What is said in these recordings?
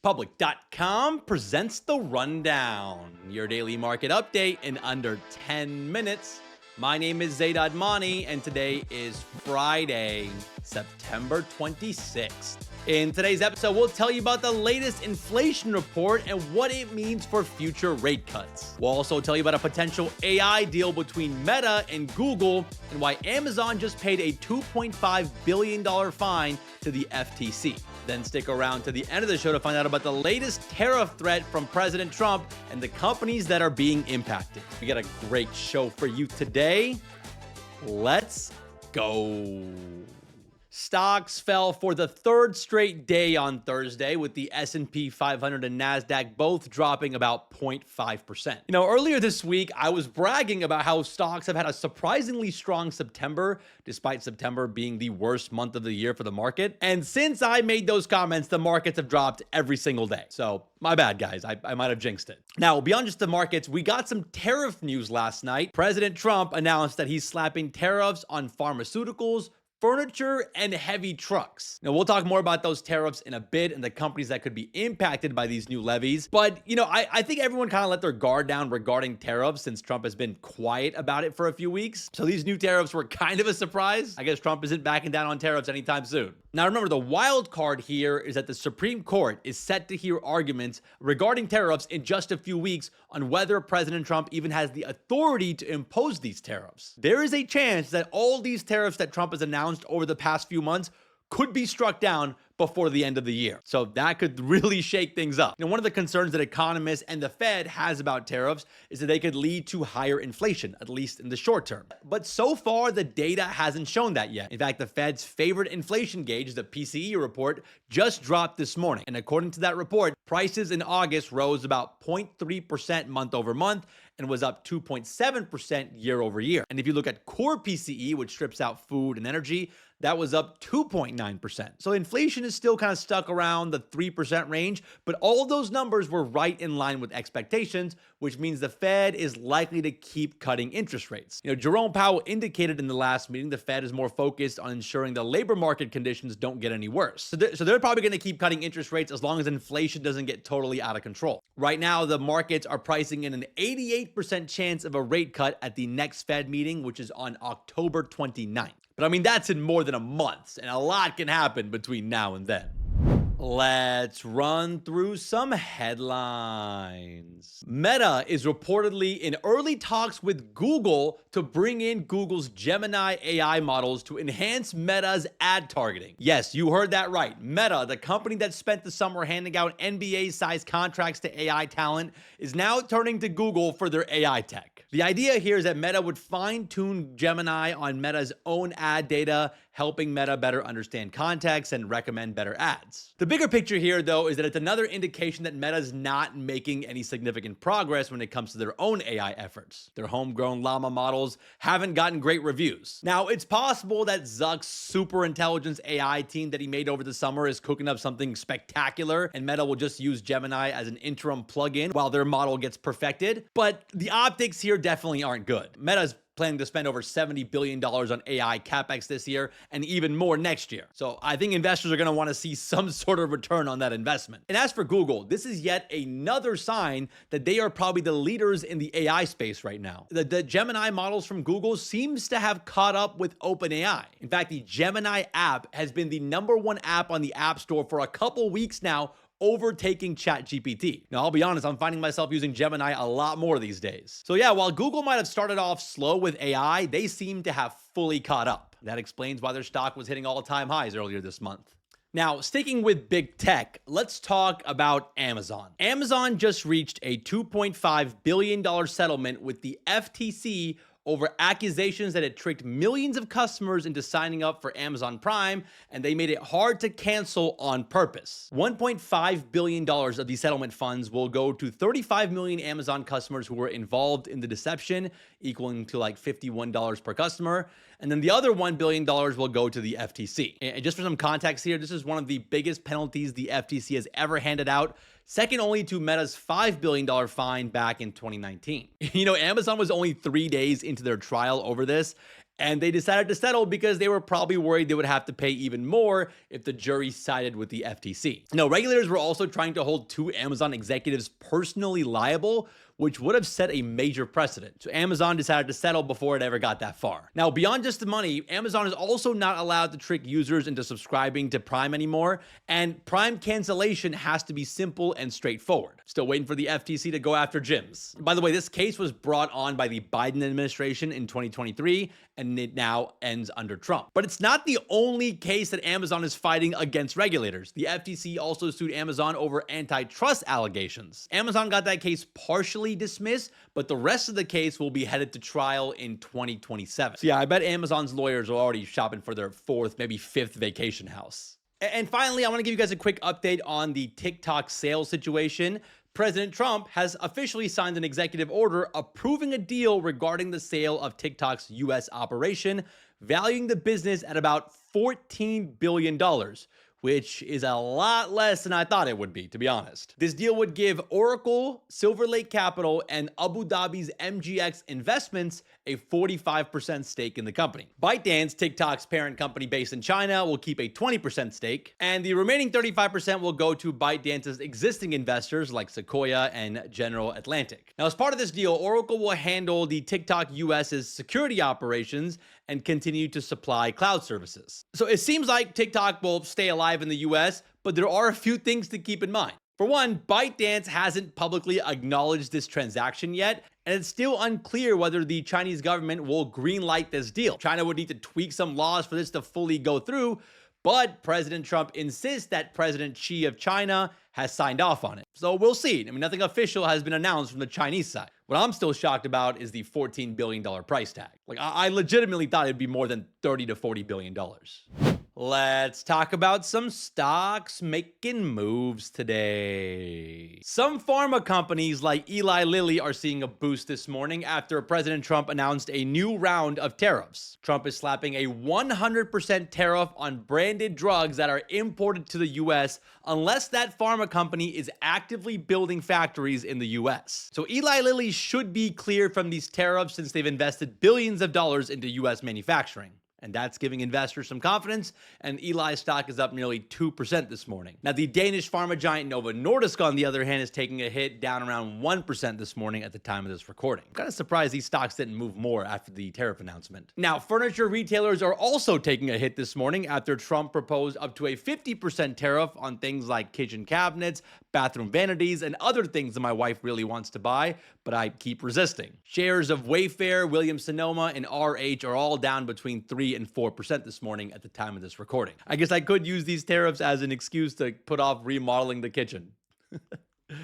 Public.com presents The Rundown, your daily market update in under 10 minutes. My name is Zaid Admani, and today is Friday, September 26th. In today's episode, we'll tell you about the latest inflation report and what it means for future rate cuts. We'll also tell you about a potential AI deal between Meta and Google and why Amazon just paid a $2.5 billion fine to the FTC. Then stick around to the end of the show to find out about the latest tariff threat from President Trump and the companies that are being impacted. We got a great show for you today. Let's go. Stocks fell for the third straight day on Thursday, with the S&P 500 and NASDAQ both dropping about 0.5%. Earlier this week, I was bragging about how stocks have had a surprisingly strong September, despite September being the worst month of the year for the market. And since I made those comments, the markets have dropped every single day. So my bad, guys. I might have jinxed it. Now, beyond just the markets, we got some tariff news last night. President Trump announced that he's slapping tariffs on pharmaceuticals, furniture, and heavy trucks. Now, we'll talk more about those tariffs in a bit and the companies that could be impacted by these new levies. But, I think everyone kind of let their guard down regarding tariffs since Trump has been quiet about it for a few weeks. So these new tariffs were kind of a surprise. I guess Trump isn't backing down on tariffs anytime soon. Now, remember, the wild card here is that the Supreme Court is set to hear arguments regarding tariffs in just a few weeks on whether President Trump even has the authority to impose these tariffs. There is a chance that all these tariffs that Trump has announced over the past few months could be struck down before the end of the year. So that could really shake things up. One of the concerns that economists and the Fed has about tariffs is that they could lead to higher inflation, at least in the short term. But so far, the data hasn't shown that yet. In fact, the Fed's favorite inflation gauge, the PCE report, just dropped this morning. And according to that report, prices in August rose about 0.3% month over month and was up 2.7% year over year. And if you look at core PCE, which strips out food and energy, that was up 2.9%. So inflation is still kind of stuck around the 3% range, but all of those numbers were right in line with expectations, which means the Fed is likely to keep cutting interest rates. Jerome Powell indicated in the last meeting the Fed is more focused on ensuring the labor market conditions don't get any worse. So they're probably going to keep cutting interest rates as long as inflation doesn't get totally out of control. Right now, the markets are pricing in an 88% chance of a rate cut at the next Fed meeting, which is on October 29th. But that's in more than a month, and a lot can happen between now and then. Let's run through some headlines. Meta is reportedly in early talks with Google to bring in Google's Gemini AI models to enhance Meta's ad targeting. Yes, you heard that right. Meta, the company that spent the summer handing out NBA-sized contracts to AI talent, is now turning to Google for their AI tech. The idea here is that Meta would fine-tune Gemini on Meta's own ad data, helping Meta better understand context and recommend better ads. The bigger picture here, though, is that it's another indication that Meta's not making any significant progress when it comes to their own AI efforts. Their homegrown llama models haven't gotten great reviews. Now, it's possible that Zuck's super intelligence AI team that he made over the summer is cooking up something spectacular, and Meta will just use Gemini as an interim plugin while their model gets perfected. But the optics here definitely aren't good. Meta's planning to spend over $70 billion on AI capex this year and even more next year. So I think investors are going to want to see some sort of return on that investment. And as for Google, this is yet another sign that they are probably the leaders in the AI space right now. The Gemini models from Google seems to have caught up with OpenAI. In fact, the Gemini app has been the #1 app on the App Store for a couple weeks now, overtaking ChatGPT. Now, I'll be honest, I'm finding myself using Gemini a lot more these days. So yeah, while Google might have started off slow with AI, they seem to have fully caught up. That explains why their stock was hitting all-time highs earlier this month. Now, sticking with big tech, let's talk about Amazon. Amazon just reached a $2.5 billion settlement with the FTC over accusations that it tricked millions of customers into signing up for Amazon Prime, and they made it hard to cancel on purpose. $1.5 billion of the settlement funds will go to 35 million Amazon customers who were involved in the deception, equaling to like $51 per customer. And then the other $1 billion will go to the FTC. And just for some context here, this is one of the biggest penalties the FTC has ever handed out, second only to Meta's $5 billion fine back in 2019. Amazon was only 3 days into their trial over this, And they decided to settle because they were probably worried they would have to pay even more if the jury sided with the FTC. Now, regulators were also trying to hold two Amazon executives personally liable, which would have set a major precedent. So Amazon decided to settle before it ever got that far. Now, beyond just the money, Amazon is also not allowed to trick users into subscribing to Prime anymore, and Prime cancellation has to be simple and straightforward. Still waiting for the FTC to go after gyms. By the way, this case was brought on by the Biden administration in 2023, and it now ends under Trump. But it's not the only case that Amazon is fighting against regulators. The FTC also sued Amazon over antitrust allegations. Amazon got that case partially dismissed, but the rest of the case will be headed to trial in 2027. So yeah, I bet Amazon's lawyers are already shopping for their fourth, maybe fifth vacation house. And finally, I want to give you guys a quick update on the TikTok sales situation. President Trump has officially signed an executive order approving a deal regarding the sale of TikTok's U.S. operation, valuing the business at about $14 billion, which is a lot less than I thought it would be, to be honest. This deal would give Oracle, Silver Lake Capital, and Abu Dhabi's MGX Investments a 45% stake in the company. ByteDance, TikTok's parent company based in China, will keep a 20% stake, and the remaining 35% will go to ByteDance's existing investors like Sequoia and General Atlantic. Now, as part of this deal, Oracle will handle the TikTok US's security operations and continue to supply cloud services. So it seems like TikTok will stay alive in the US, but there are a few things to keep in mind. For one, ByteDance hasn't publicly acknowledged this transaction yet, and it's still unclear whether the Chinese government will greenlight this deal. China would need to tweak some laws for this to fully go through, but President Trump insists that President Xi of China has signed off on it. So we'll see. I mean, nothing official has been announced from the Chinese side. What I'm still shocked about is the $14 billion price tag. Like, I legitimately thought it'd be more than $30 to $40 billion. Let's talk about some stocks making moves today. Some pharma companies like Eli Lilly are seeing a boost this morning after President Trump announced a new round of tariffs. Trump is slapping a 100% tariff on branded drugs that are imported to the US unless that pharma company is actively building factories in the US. So Eli Lilly should be cleared from these tariffs since they've invested billions of dollars into US manufacturing. And that's giving investors some confidence, and Eli's stock is up nearly 2% this morning. Now, the Danish pharma giant Novo Nordisk, on the other hand, is taking a hit, down around 1% this morning at the time of this recording. I'm kind of surprised these stocks didn't move more after the tariff announcement. Now, furniture retailers are also taking a hit this morning after Trump proposed up to a 50% tariff on things like kitchen cabinets, bathroom vanities, and other things that my wife really wants to buy, but I keep resisting. Shares of Wayfair, Williams-Sonoma, and RH are all down between 3 and 4% this morning at the time of this recording. I guess I could use these tariffs as an excuse to put off remodeling the kitchen.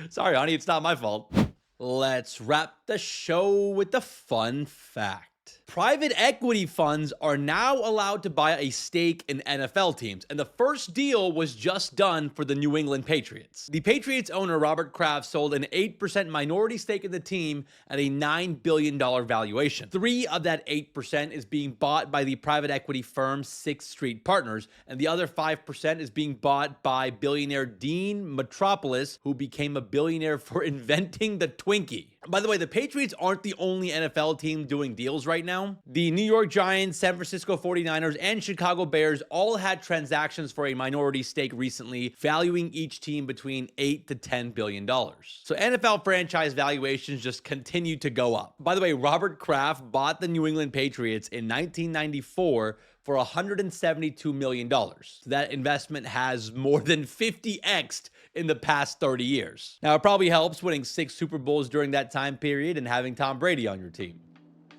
Sorry, honey, it's not my fault. Let's wrap the show with the fun fact. Private equity funds are now allowed to buy a stake in NFL teams, and the first deal was just done for the New England Patriots. The Patriots owner, Robert Kraft, sold an 8% minority stake in the team at a $9 billion valuation. 3 of that 8% is being bought by the private equity firm Sixth Street Partners, and the other 5% is being bought by billionaire Dean Metropoulos, who became a billionaire for inventing the Twinkie. By the way, the Patriots aren't the only NFL team doing deals right now. The New York Giants, San Francisco 49ers, and Chicago Bears all had transactions for a minority stake recently, valuing each team between $8 to $10 billion. So NFL franchise valuations just continue to go up. By the way, Robert Kraft bought the New England Patriots in 1994 for $172 million. So that investment has more than 50x'd in the past 30 years. Now, it probably helps winning 6 Super Bowls during that time period and having Tom Brady on your team.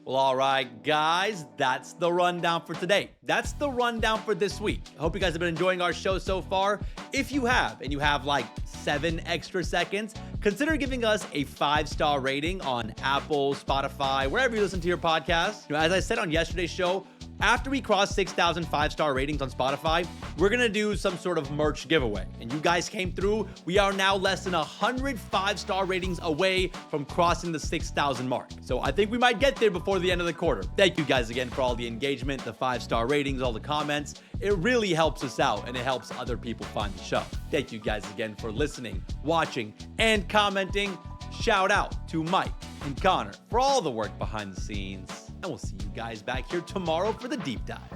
Well, all right, guys, that's the rundown for today. That's the rundown for this week. I hope you guys have been enjoying our show so far. If you have, and you have like 7 extra seconds, consider giving us a 5-star rating on Apple, Spotify, wherever you listen to your podcast. As I said on yesterday's show, after we cross 6,000 5-star ratings on Spotify, we're going to do some sort of merch giveaway. And you guys came through. We are now less than 100 5-star ratings away from crossing the 6,000 mark. So I think we might get there before the end of the quarter. Thank you guys again for all the engagement, the 5-star ratings, all the comments. It really helps us out, and it helps other people find the show. Thank you guys again for listening, watching, and commenting. Shout out to Mike and Connor for all the work behind the scenes. and we'll see you guys back here tomorrow for the deep dive.